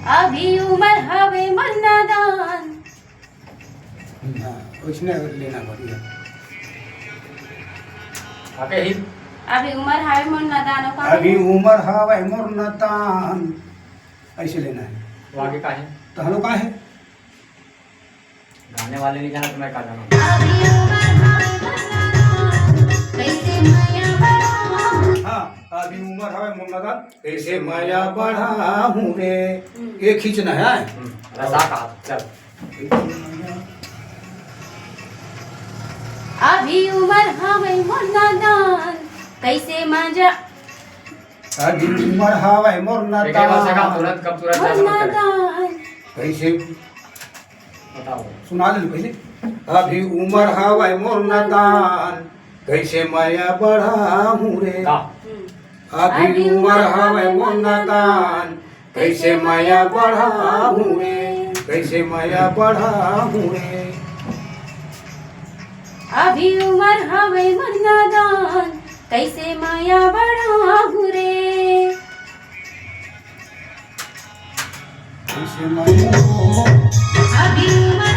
अभी उम्र हवे मन नादान। हाँ, उसने लेना बढ़िया। आके ही अभी उम्र हवे मन नादान का अभी उम्र हवे मोर नतान, ऐसे लेना है। वो आगे का है तो हलो का है? गाने वाले नहीं जाना तो मैं का जाना। अभी उम्र हवे मन नादान, कैसे माया बढ़ाऊं। हाँ, अभी उम्र हवे मोर नतान, कैसे माया बढ़ाऊं रे। ये खींचना है। रसा कहा चल। अभी उम्र हवे मन नादान, कैसे मजा अभी उम्र हवे मोर एक बार से कहा नतान, तुरंत कब तुरंत मन ऐसा मत करे। नादान। कैसे बताओ सुना दे पहले। अभी उम्र हवे मोर नतान, कैसे माया बढ़ाऊं रे। का अभी उम्र हवे मोर नतान, कैसे माया बढ़ाऊं रे, कैसे माया बढ़ाऊं रे। अभी उम्र हवे मन नादान, कैसे माया बढ़ाऊं रे। कैसे माया अभी उम्र